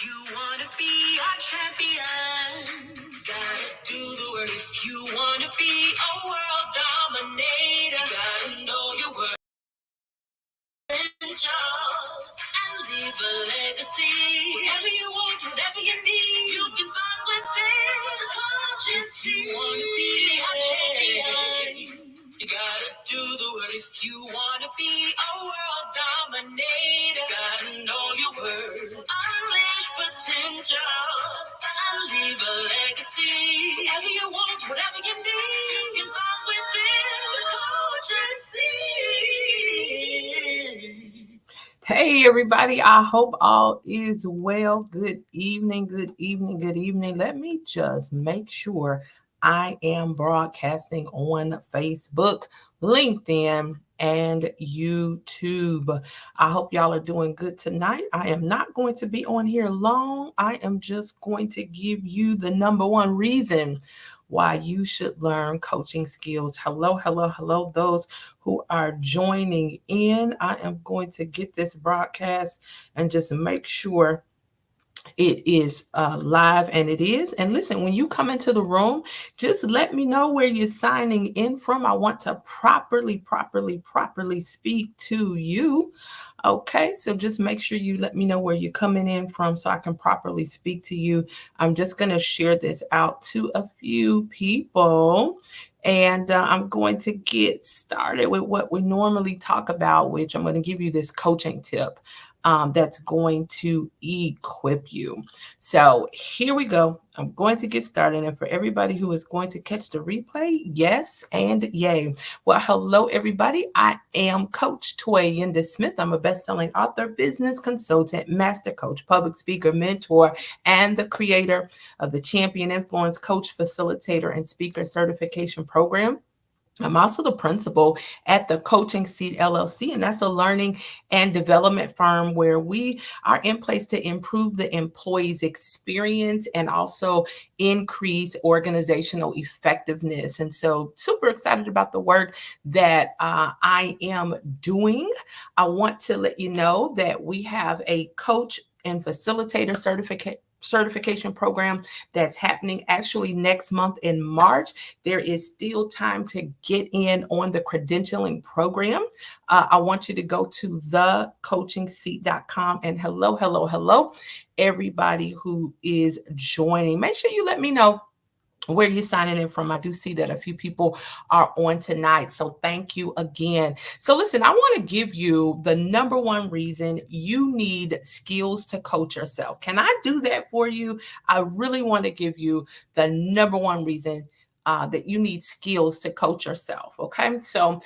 you wanna be a champion, gotta do the work. If you wanna be a world dominator, gotta know your worth and leave a legacy. Whatever you want, whatever you need, you can find within the conscious. If you wanna be a champion, you gotta do the work. If you wanna be a world dominator, gotta know your worth. Unleash potential and leave a legacy. Whatever you want, whatever you need, you can find within the conscious. Hey everybody, I hope all is well. Good evening, good evening, good evening. Let me just make sure I am broadcasting on Facebook, LinkedIn, and YouTube. I hope y'all are doing good tonight. I am not going to be on here long. I am just going to give you the number one reason why you should learn coaching skills. Hello, hello, hello, those who are joining in. I am going to get this broadcast and just make sure it is live, and it is. And listen, when you come into the room, just let me know where you're signing in from. I want to properly speak to you. Okay, so just make sure you let me know where you're coming in from so I can properly speak to you. I'm just going to share this out to a few people. And I'm going to get started with what we normally talk about, which I'm going to give you this coaching tip that's going to equip you. So here we go. I'm going to get started. And for everybody who is going to catch the replay, yes and yay. Well, hello, everybody. I am Coach Toyinda Smith. I'm a best-selling author, business consultant, master coach, public speaker, mentor, and the creator of the Champion Influence Coach, Facilitator, and Speaker Certification Program. I'm also the principal at the Coaching Seat LLC, and that's a learning and development firm where we are in place to improve the employee's experience and also increase organizational effectiveness. And so super excited about the work that I am doing. I want to let you know that we have a coach and facilitator certification program that's happening actually next month in March. There is still time to get in on the credentialing program. I want you to go to thecoachingseat.com and hello, everybody who is joining. Make sure you let me know where you're signing in from. I do see that a few people are on tonight. So thank you again. So listen, I want to give you the number one reason you need skills to coach yourself. Can I do that for you? I really want to give you the number one reason that you need skills to coach yourself. Okay. So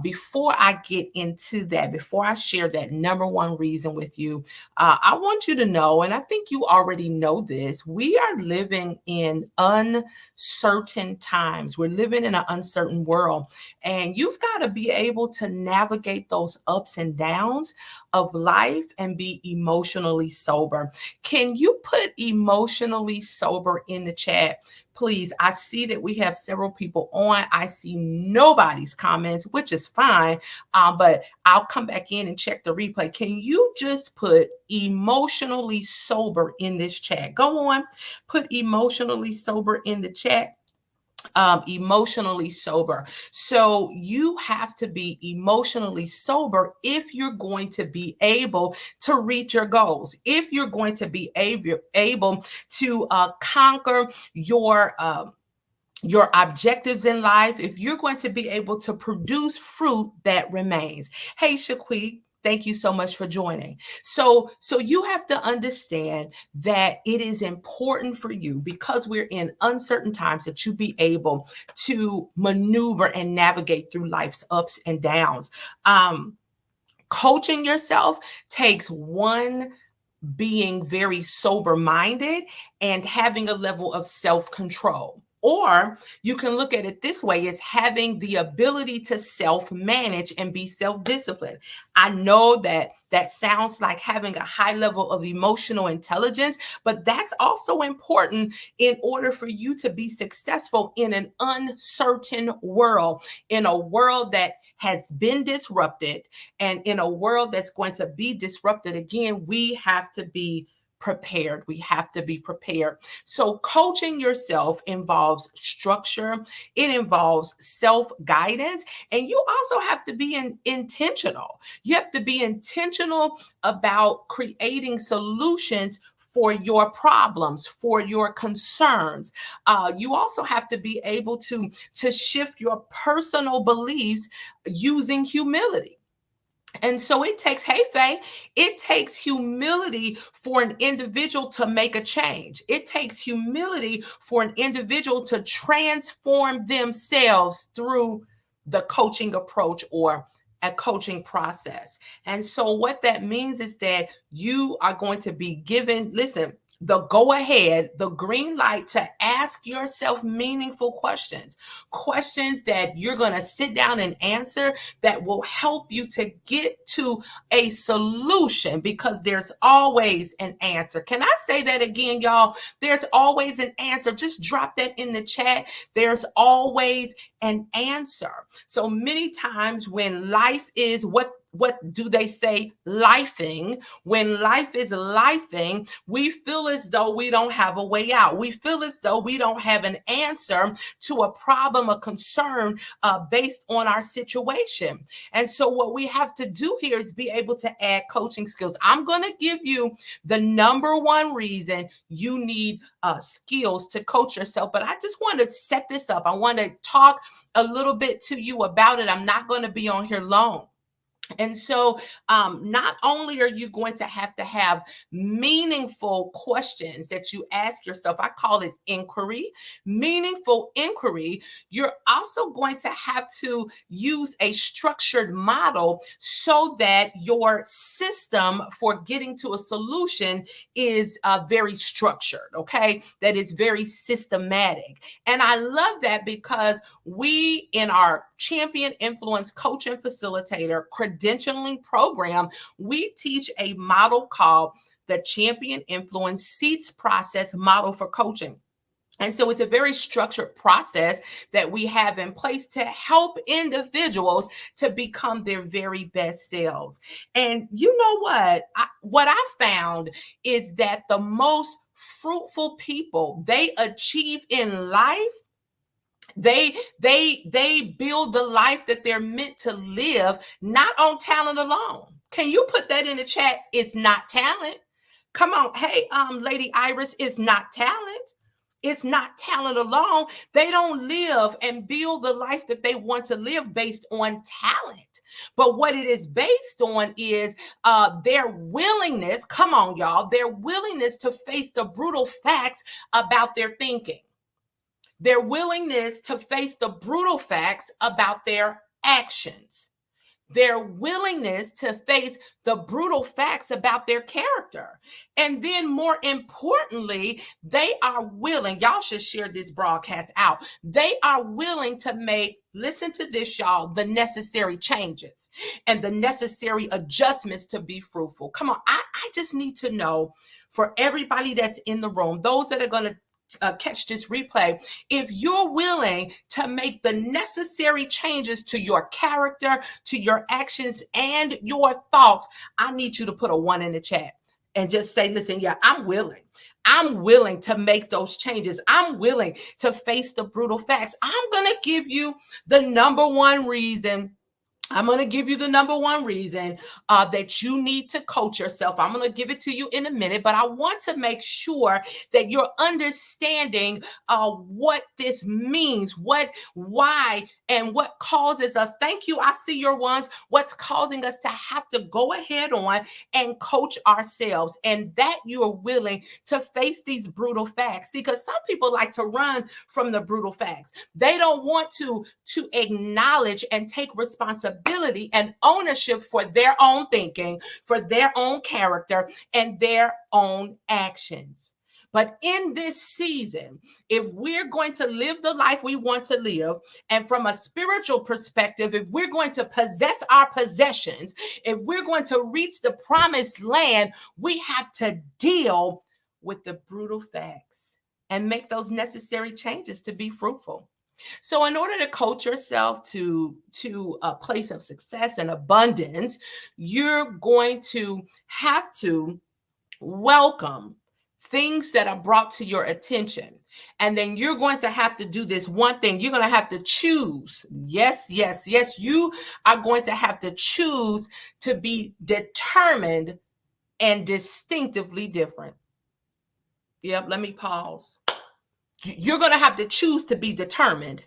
before I get into that, before I share that number one reason with you, I want you to know, and I think you already know this, we are living in uncertain times. We're living in an uncertain world, and you've got to be able to navigate those ups and downs of life and be emotionally sober. Can you put emotionally sober in the chat? Please, I see that we have several people on. I see nobody's comments, which is fine, but I'll come back in and check the replay. Can you just put emotionally sober in this chat? Go on, put emotionally sober in the chat. Emotionally sober. So you have to be emotionally sober if you're going to be able to reach your goals, if you're going to be able to conquer your objectives in life, if you're going to be able to produce fruit that remains. Hey, Shaquille, thank you so much for joining. So you have to understand that it is important for you, because we're in uncertain times, that you be able to maneuver and navigate through life's ups and downs. Coaching yourself takes one, being very sober-minded and having a level of self-control. Or you can look at it this way: it's having the ability to self-manage and be self-disciplined. I know that that sounds like having a high level of emotional intelligence, but that's also important in order for you to be successful in an uncertain world, in a world that has been disrupted, and in a world that's going to be disrupted again. We have to be prepared. We have to be prepared. So coaching yourself involves structure. It involves self-guidance, and you also have to be intentional. You have to be intentional about creating solutions for your problems, for your concerns. You also have to be able to shift your personal beliefs using humility. And so it takes, hey, Faye, it takes humility for an individual to make a change. It takes humility for an individual to transform themselves through the coaching approach or a coaching process. And so what that means is that you are going to be given, listen, the go ahead, the green light to ask yourself meaningful questions, questions that you're going to sit down and answer that will help you to get to a solution, because there's always an answer. Can I say that again, y'all? There's always an answer. Just drop that in the chat. There's always an answer. So many times when life is what do they say? Lifing. When life is lifing, we feel as though we don't have a way out. We feel as though we don't have an answer to a problem, a concern based on our situation. And so what we have to do here is be able to add coaching skills. I'm going to give you the number one reason you need skills to coach yourself, but I just want to set this up. I want to talk a little bit to you about it. I'm not going to be on here long. And so not only are you going to have meaningful questions that you ask yourself, I call it inquiry, meaningful inquiry, you're also going to have to use a structured model so that your system for getting to a solution is very structured, okay? That is very systematic. And I love that because we, in our Champion Influence Coach and Facilitator credentialing program, we teach a model called the Champion Influence Seats Process Model for Coaching. And so it's a very structured process that we have in place to help individuals to become their very best selves. And you know what I found is that the most fruitful people they achieve in life, they build the life that they're meant to live, not on talent alone. Can you put that in the chat? It's not talent. Come on. Hey, Lady Iris, it's not talent. It's not talent alone. They don't live and build the life that they want to live based on talent. But what it is based on is their willingness, come on, y'all, their willingness to face the brutal facts about their thinking. Their willingness to face the brutal facts about their actions. Their willingness to face the brutal facts about their character. And then more importantly, they are willing, y'all should share this broadcast out. They are willing to make, listen to this, y'all, the necessary changes and the necessary adjustments to be fruitful. Come on, I just need to know for everybody that's in the room, those that are going to catch this replay, if you're willing to make the necessary changes to your character, to your actions, and your thoughts, I need you to put a 1 in the chat and just say, listen, yeah, I'm willing. I'm willing to make those changes. I'm willing to face the brutal facts. I'm going to give you the number one reason. I'm going to give you the number one reason that you need to coach yourself. I'm going to give it to you in a minute, but I want to make sure that you're understanding what this means, why, and what causes us. Thank you. I see your ones. What's causing us to have to go ahead on and coach ourselves, and that you are willing to face these brutal facts. See, because some people like to run from the brutal facts. They don't want to acknowledge and take responsibility and ownership for their own thinking, for their own character, and their own actions. But in this season, if we're going to live the life we want to live, and from a spiritual perspective, if we're going to possess our possessions, if we're going to reach the promised land, we have to deal with the brutal facts and make those necessary changes to be fruitful. So in order to coach yourself to a place of success and abundance, you're going to have to welcome things that are brought to your attention. And then you're going to have to do this one thing. You're going to have to choose. Yes, yes, yes. You are going to have to choose to be determined and distinctively different. Yep, let me pause. You're going to have to choose to be determined.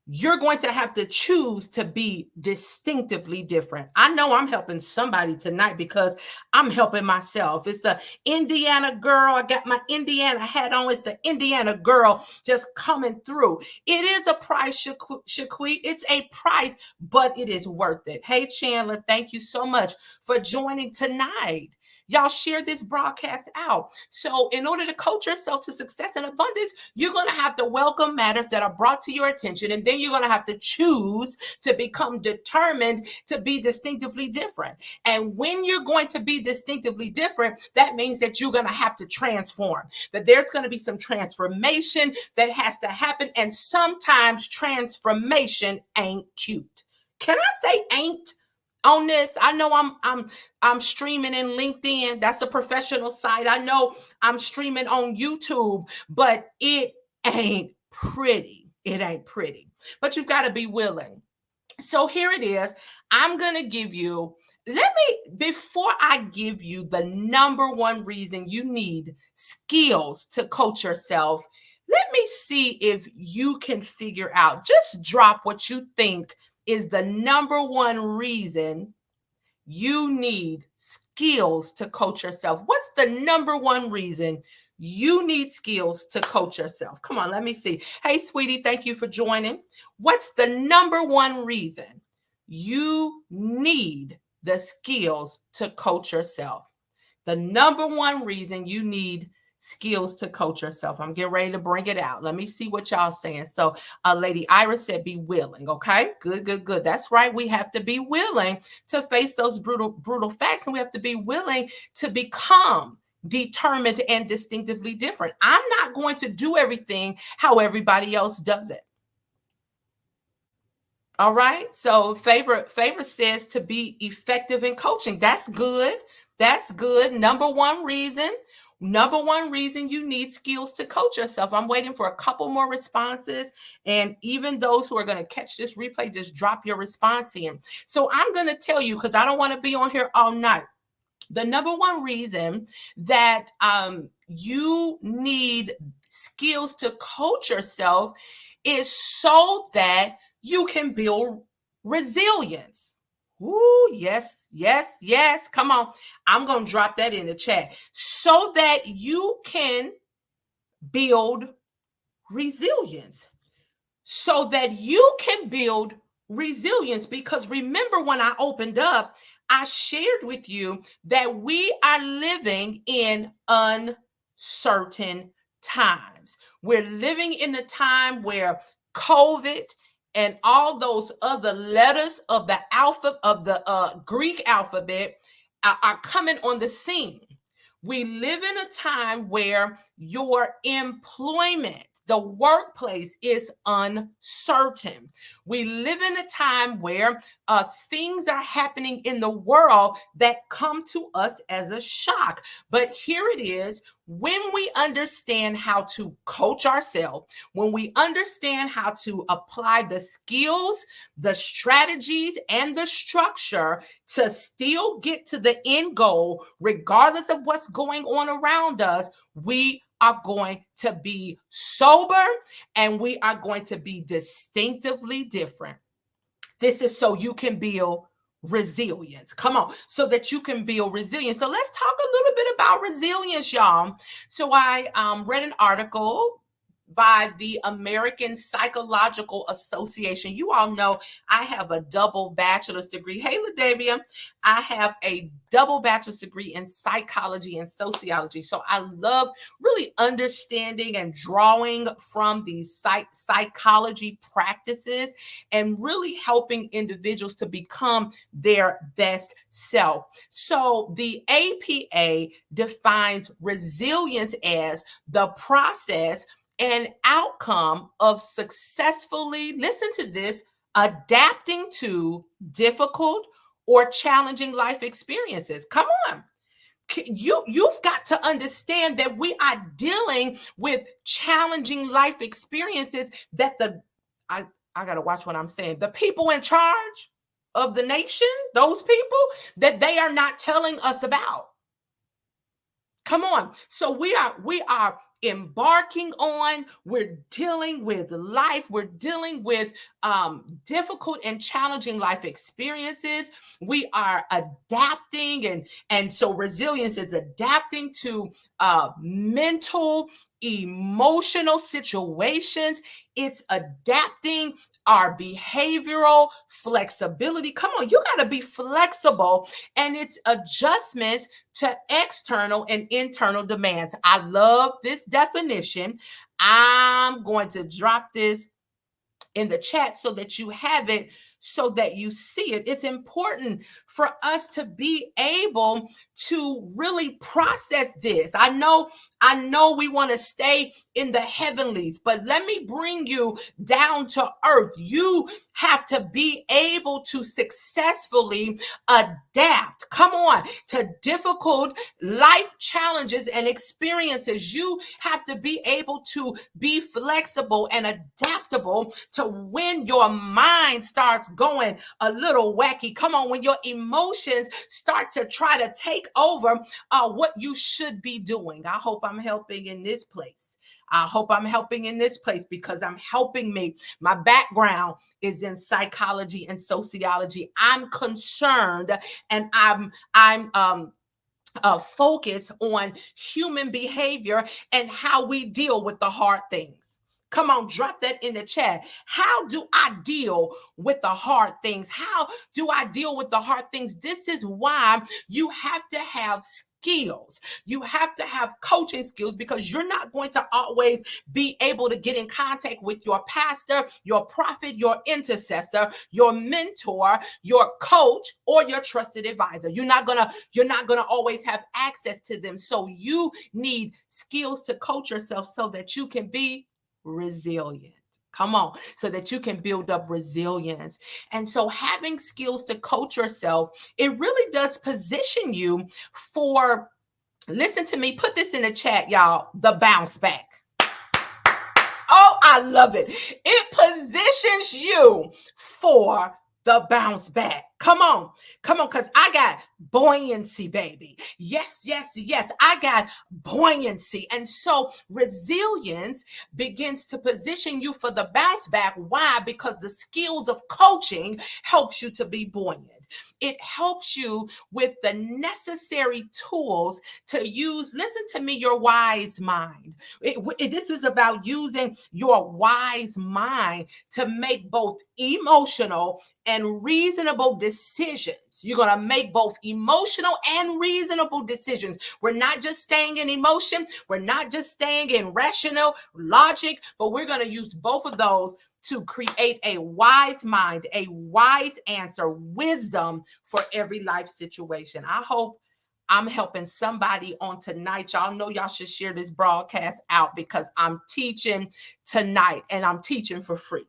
You're going to have to choose to be distinctively different. I know I'm helping somebody tonight because I'm helping myself. It's a Indiana girl. I got my Indiana hat on. It's an Indiana girl just coming through. It is a price, Shaquille. It's a price, but it is worth it. Hey, Chandler, thank you so much for joining tonight. Y'all share this broadcast out. So in order to coach yourself to success and abundance, you're going to have to welcome matters that are brought to your attention. And then you're going to have to choose to become determined to be distinctively different. And when you're going to be distinctively different, that means that you're going to have to transform, that there's going to be some transformation that has to happen. And sometimes transformation ain't cute. Can I say ain't? On this, I know I'm streaming in LinkedIn. That's a professional site. I know I'm streaming on YouTube, but it ain't pretty. It ain't pretty. But you've got to be willing. So here it is. I'm going to give you, before I give you the number one reason you need skills to coach yourself, let me see if you can figure out, just drop what you think is the number one reason you need skills to coach yourself. What's the number one reason you need skills to coach yourself? Come on, let me see. Hey, sweetie, thank you for joining. What's the number one reason you need the skills to coach yourself? The number one reason you need skills to coach yourself. I'm getting ready to bring it out. Let me see what y'all saying. So Lady Iris said, be willing. Okay, good, good, good. That's right. We have to be willing to face those brutal facts, and we have to be willing to become determined and distinctively different. I'm not going to do everything how everybody else does it. All right. So favor says to be effective in coaching. That's good. That's good. Number one reason you need skills to coach yourself. I'm waiting for a couple more responses. And even those who are going to catch this replay, just drop your response in. So I'm going to tell you, because I don't want to be on here all night. The number one reason that you need skills to coach yourself is so that you can build resilience. Ooh, yes, yes, yes. Come on. I'm going to drop that in the chat. So that you can build resilience. So that you can build resilience. Because remember, when I opened up, I shared with you that we are living in uncertain times. We're living in a time where COVID and all those other letters of the Greek alphabet are coming on the scene. We live in a time where your employment, the workplace, is uncertain. We live in a time where things are happening in the world that come to us as a shock. But here it is. When we understand how to coach ourselves, when we understand how to apply the skills, the strategies, and the structure to still get to the end goal, regardless of what's going on around us, we are going to be sober and we are going to be distinctively different. This is so you can build resilience. Come on, so that you can build resilience. So let's talk a little bit about resilience, y'all. So I read an article by the American Psychological Association. You all know I have a double bachelor's degree. Hey, LaDavia, I have a double bachelor's degree in psychology and sociology. So I love really understanding and drawing from these psychology practices and really helping individuals to become their best self. So the APA defines resilience as the process and outcome of successfully, listen to this, adapting to difficult or challenging life experiences. Come on. You've got to understand that we are dealing with challenging life experiences that I got to watch what I'm saying. The people in charge of the nation, those people that they are not telling us about. Come on. So we are embarking on, we're dealing with life, we're dealing with difficult and challenging life experiences. We are adapting, and so resilience is adapting to mental, emotional situations. It's adapting our behavioral flexibility. Come on, you got to be flexible, and it's adjustments to external and internal demands. I love this definition. I'm going to drop this in the chat so that you have it, so that you see it. It's important for us to be able to really process this. I know we want to stay in the heavenlies, but let me bring you down to earth. You have to be able to successfully adapt, come on, to difficult life challenges and experiences. You have to be able to be flexible and adaptable to when your mind starts going a little wacky. Come on, when your emotions start to try to take over what you should be doing. I hope I'm helping in this place. I hope I'm helping in this place because I'm helping me. My background is in psychology and sociology. I'm concerned, and I'm focused on human behavior and how we deal with the hard things. Come on, drop that in the chat. How do I deal with the hard things? How do I deal with the hard things? This is why you have to have skills. You have to have coaching skills, because you're not going to always be able to get in contact with your pastor, your prophet, your intercessor, your mentor, your coach, or your trusted advisor. You're not gonna always have access to them. So you need skills to coach yourself so that you can be resilient. Come on, so that you can build up resilience. And so having skills to coach yourself, it really does position you for, listen to me, put this in the chat, y'all, the bounce back. Oh, I love it. It positions you for the bounce back. Come on, because I got buoyancy, baby. Yes, I got buoyancy. And so resilience begins to position you for the bounce back. Why? Because the skills of coaching helps you to be buoyant. It helps you with the necessary tools to use, listen to me, your wise mind. This is about using your wise mind to make both emotional and reasonable decisions. You're going to make both emotional and reasonable decisions. We're not just staying in emotion. We're not just staying in rational logic, but we're going to use both of those to create a wise mind, a wise answer, wisdom for every life situation. I hope I'm helping somebody on tonight. Y'all know y'all should share this broadcast out, because I'm teaching tonight, and I'm teaching for free.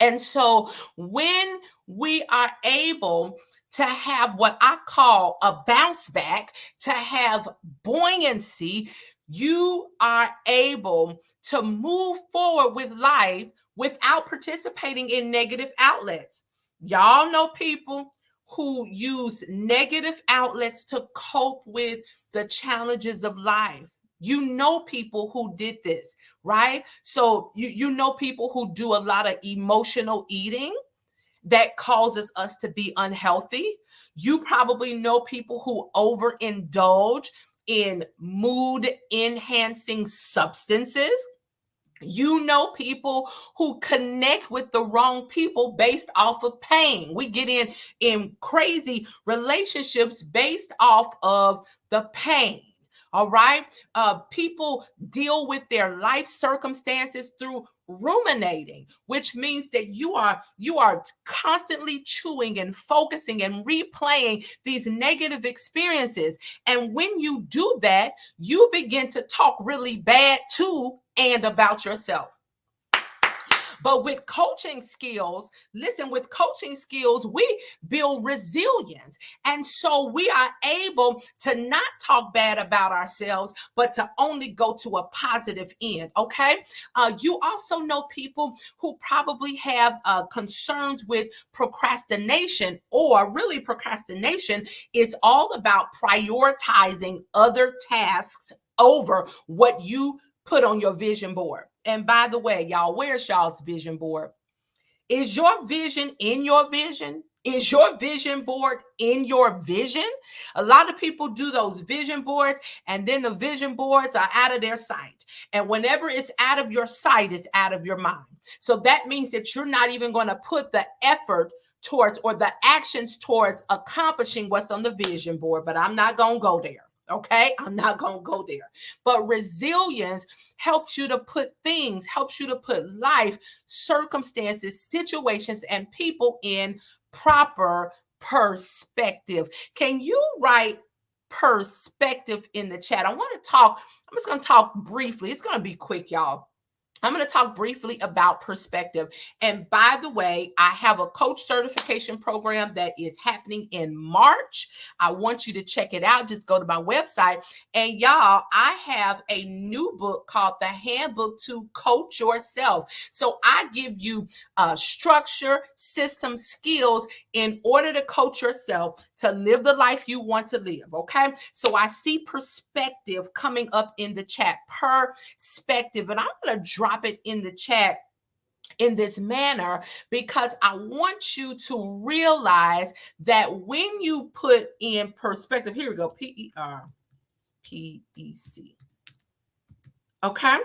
And so when we are able to have what I call a bounce back, to have buoyancy, you are able to move forward with life without participating in negative outlets. Y'all know people who use negative outlets to cope with the challenges of life. You know people who did this, right? So you know people who do a lot of emotional eating that causes us to be unhealthy. You probably know people who overindulge in mood enhancing substances. You know people who connect with the wrong people based off of pain. We get in crazy relationships based off of the pain. All right. People deal with their life circumstances through ruminating, which means that you are constantly chewing and focusing and replaying these negative experiences. And when you do that, you begin to talk really bad to and about yourself. But with coaching skills, listen, with coaching skills, we build resilience. And so we are able to not talk bad about ourselves, but to only go to a positive end. Okay. You also know people who probably have concerns with procrastination, or really procrastination is all about prioritizing other tasks over what you put on your vision board. And by the way, y'all, where's y'all's vision board? Is your vision in your vision? Is your vision board in your vision? A lot of people do those vision boards, and then the vision boards are out of their sight. And whenever it's out of your sight, it's out of your mind. So that means that you're not even going to put the effort towards or the actions towards accomplishing what's on the vision board. But I'm not going to go there. Okay, I'm not going to go there. But resilience helps you to put things, helps you to put life, circumstances, situations, and people in proper perspective. Can you write perspective in the chat? I'm just going to talk briefly. It's going to be quick, y'all. I'm going to talk briefly about perspective. And by the way, I have a coach certification program that is happening in March. I want you to check it out. Just go to my website. And y'all, I have a new book called The Handbook to Coach Yourself. So I give you structure, system, skills in order to coach yourself to live the life you want to live. Okay. So I see perspective coming up in the chat. Perspective. And I'm going to drop it in the chat in this manner because I want you to realize that when you put in perspective, here we go, PERPEC. Okay,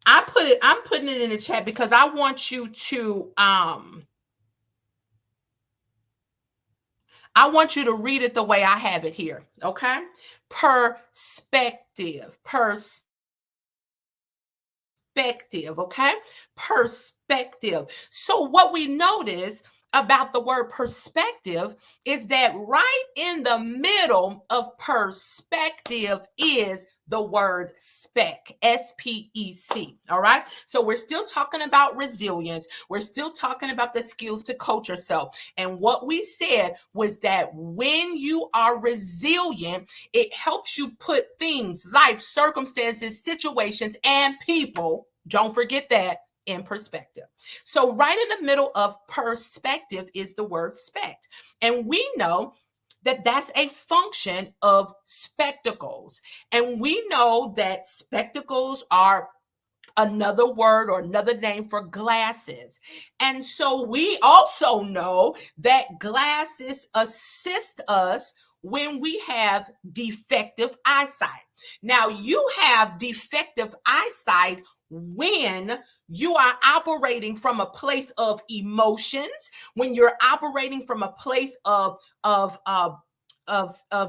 I'm putting it in the chat because I want you to read it the way I have it here. Okay, perspective. Okay, perspective. So what we notice about the word perspective is that right in the middle of perspective is the word spec, S-P-E-C. All right. So we're still talking about resilience. We're still talking about the skills to coach yourself. And what we said was that when you are resilient, it helps you put things, life, circumstances, situations, and people, don't forget that, in perspective. So right in the middle of perspective is the word spect. And we know that that's a function of spectacles. And we know that spectacles are another word or another name for glasses. And so we also know that glasses assist us when we have defective eyesight. Now, you have defective eyesight when you are operating from a place of emotions, when you're operating from a place of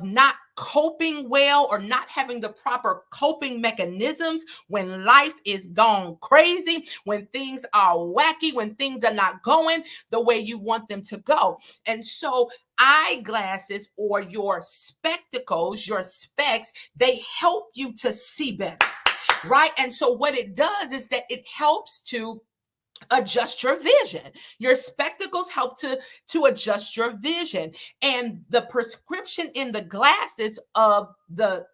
not coping well or not having the proper coping mechanisms, when life is gone crazy, when things are wacky, when things are not going the way you want them to go. And so eyeglasses or your spectacles, your specs, they help you to see better. Right. And so what it does is that it helps to adjust your vision. Your spectacles help to adjust your vision. And the prescription in the glasses of the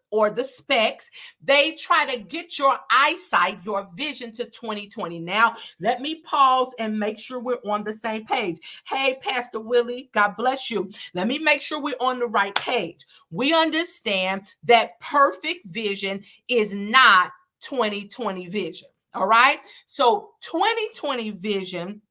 specs, they try to get your eyesight, your vision to 2020. Now, let me pause and make sure we're on the same page. Hey, Pastor Willie, God bless you. Let me make sure we're on the right page. We understand that perfect vision is not 2020 vision. All right. So 2020 vision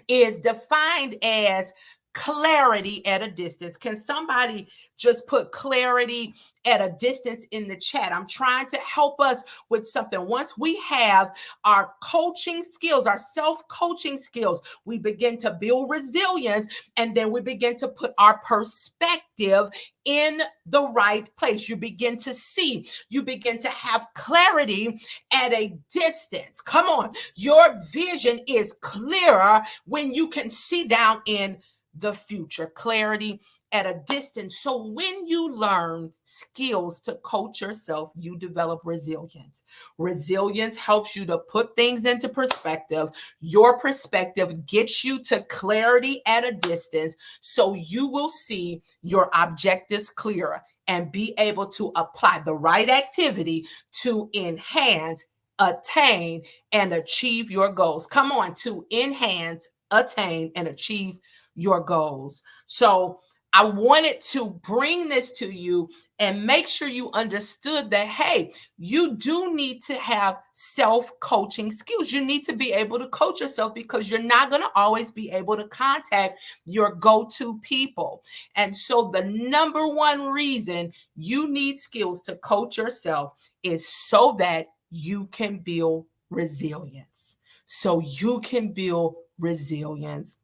is defined as clarity at a distance. Can somebody just put clarity at a distance in the chat? I'm trying to help us with something. Once we have our coaching skills, our self-coaching skills, we begin to build resilience, and then we begin to put our perspective in the right place. You begin to see, you begin to have clarity at a distance. Come on. Your vision is clearer when you can see down in the future, clarity at a distance. So when you learn skills to coach yourself, you develop resilience. Resilience helps you to put things into perspective. Your perspective gets you to clarity at a distance, so you will see your objectives clearer and be able to apply the right activity to enhance, attain, and achieve your goals. Come on, to enhance, attain, and achieve your goals. So I wanted to bring this to you and make sure you understood that, hey, you do need to have self-coaching skills. You need to be able to coach yourself because you're not going to always be able to contact your go-to people. And so the number one reason you need skills to coach yourself is so that you can build resilience. So you can build resilience.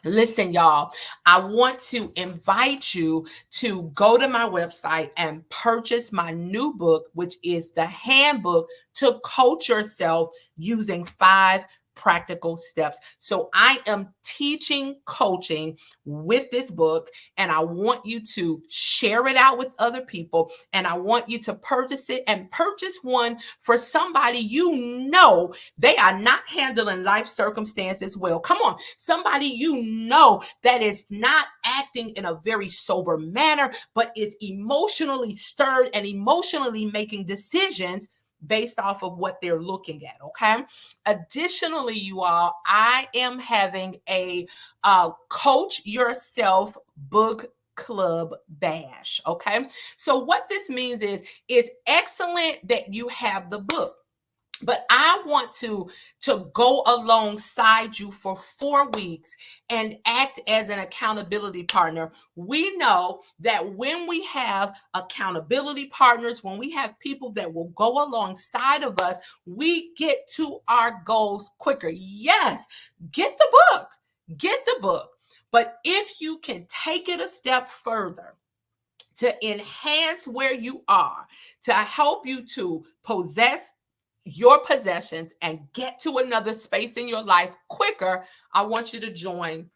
Listen, y'all, I want to invite you to go to my website and purchase my new book, which is the handbook to coach yourself using 5 practical steps. So I am teaching coaching with this book, and I want you to share it out with other people, and I want you to purchase it, and purchase one for somebody you know they are not handling life circumstances well. Come on, somebody you know that is not acting in a very sober manner, but is emotionally stirred and emotionally making decisions based off of what they're looking at. Okay. Additionally, you all, I am having a Coach Yourself book club bash. Okay. So what this means is it's excellent that you have the book, but I want to go alongside you for 4 weeks and act as an accountability partner. We know that when we have accountability partners, when we have people that will go alongside of us, we get to our goals quicker. Yes, get the book, get the book. But if you can take it a step further, to enhance where you are, to help you to possess your possessions and get to another space in your life quicker, I want you to join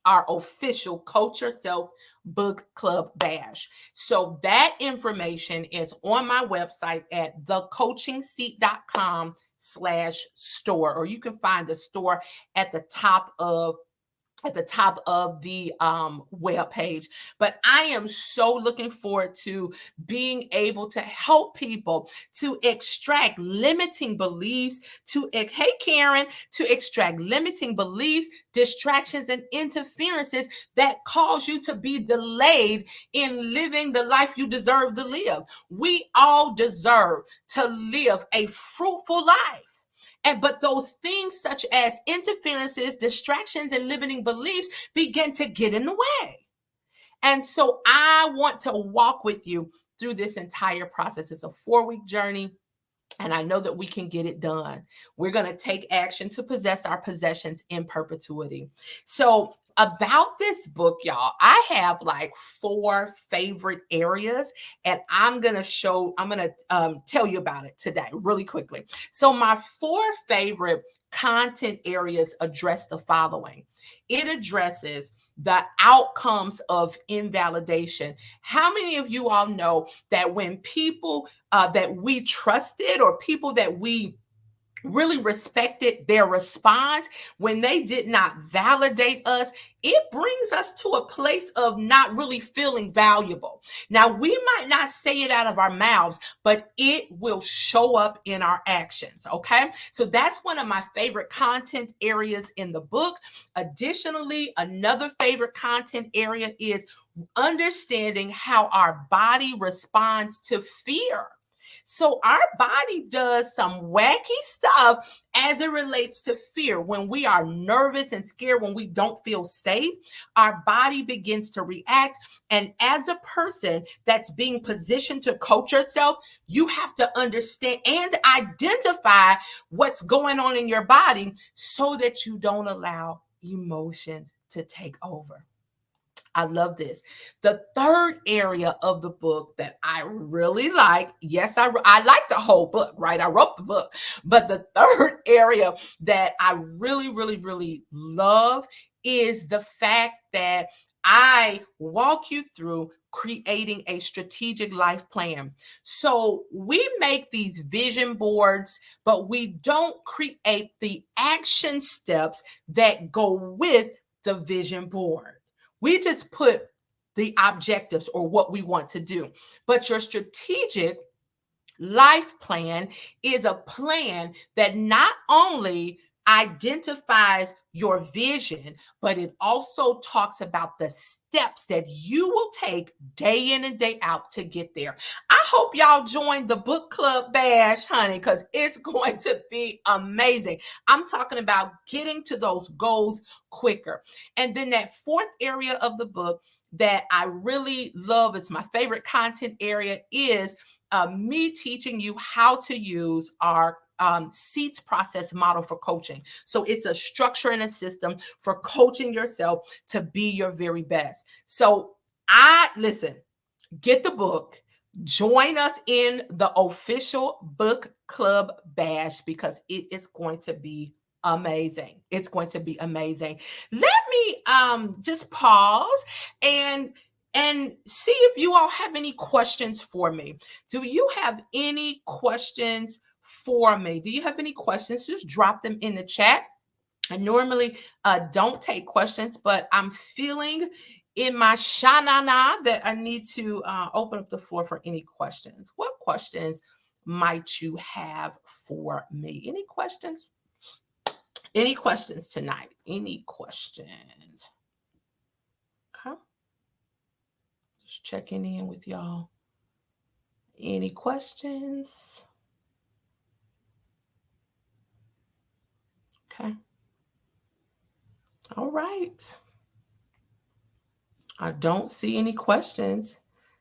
our official Coach Yourself Book Club Bash. So that information is on my website at thecoachingseat.com/store, or you can find the store at the top of the web page. But I am so looking forward to being able to help people to extract limiting beliefs, hey Karen, to extract limiting beliefs, distractions, and interferences that cause you to be delayed in living the life you deserve to live. We all deserve to live a fruitful life. But those things such as interferences, distractions, and limiting beliefs begin to get in the way. And so I want to walk with you through this entire process. It's a 4-week journey, and I know that we can get it done. We're going to take action to possess our possessions in perpetuity. So about this book, y'all, I have like 4 favorite areas, and I'm going to tell you about it today really quickly. So my 4 favorite content areas address the following. It addresses the outcomes of invalidation. How many of you all know that when people that we trusted, or people that we really respected their response, when they did not validate us, it brings us to a place of not really feeling valuable. Now, we might not say it out of our mouths, but it will show up in our actions. Okay. So that's one of my favorite content areas in the book. Additionally, another favorite content area is understanding how our body responds to fear. So our body does some wacky stuff as it relates to fear. When we are nervous and scared, when we don't feel safe, our body begins to react. And as a person that's being positioned to coach yourself, you have to understand and identify what's going on in your body so that you don't allow emotions to take over. I love this. The third area of the book that I really like, yes, I like the whole book, right? I wrote the book, but the third area that I really, really, really love is the fact that I walk you through creating a strategic life plan. So we make these vision boards, but we don't create the action steps that go with the vision board. We just put the objectives or what we want to do. But your strategic life plan is a plan that not only identifies your vision, but it also talks about the steps that you will take day in and day out to get there. I hope y'all join the book club bash, honey, because it's going to be amazing. I'm talking about getting to those goals quicker. And then that fourth area of the book that I really love, it's my favorite content area, is me teaching you how to use our seats process model for coaching. So it's a structure and a system for coaching yourself to be your very best. So listen, get the book, join us in the official book club bash because it is going to be amazing. It's going to be amazing. Let me just pause and see if you all have any questions for me. Do you have any questions for me? Do you have any questions? Just drop them in the chat. I normally don't take questions, but I'm feeling in my shanana that I need to open up the floor for any questions. What questions might you have for me? Any questions? Any questions tonight? Any questions? Okay. Just checking in with y'all. Any questions? Okay. All right. I don't see any questions.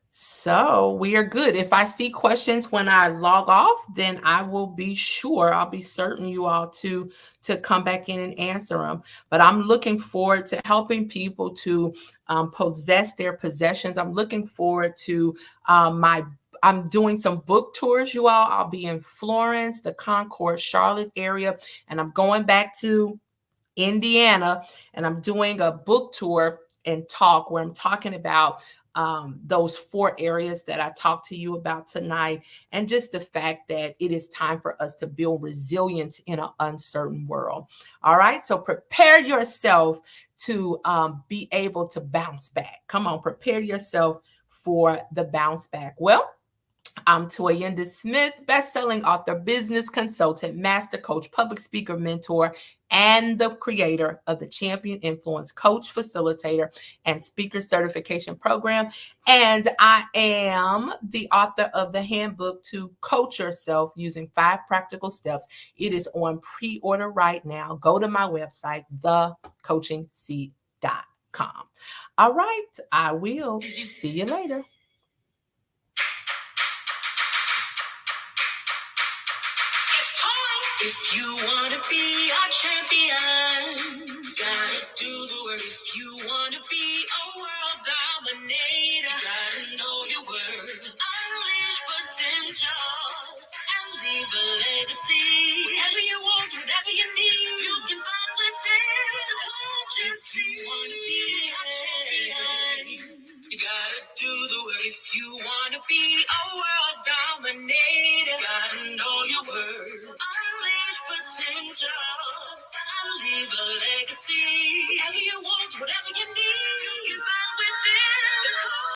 So we are good. If I see questions when I log off, then I will be sure, I'll be certain you all to come back in and answer them. But I'm looking forward to helping people to possess their possessions. I'm looking forward to I'm doing some book tours, you all. I'll be in Florence, the Concord, Charlotte area, and I'm going back to Indiana, and I'm doing a book tour and talk where I'm talking about those four areas that I talked to you about tonight, and just the fact that it is time for us to build resilience in an uncertain world. All right, so prepare yourself to be able to bounce back. Come on, prepare yourself for the bounce back. Well, I'm Toyinda Smith, best-selling author, business consultant, master coach, public speaker, mentor, and the creator of the Champion Influence Coach, Facilitator, and Speaker Certification Program. And I am the author of the handbook to coach yourself using 5 practical steps. It is on pre-order right now. Go to my website, thecoachingseat.com. All right, I will see you later. If you want to be a champion, gotta do the work. If you want to be a world dominator, gotta know your word. Unleash potential and leave a legacy.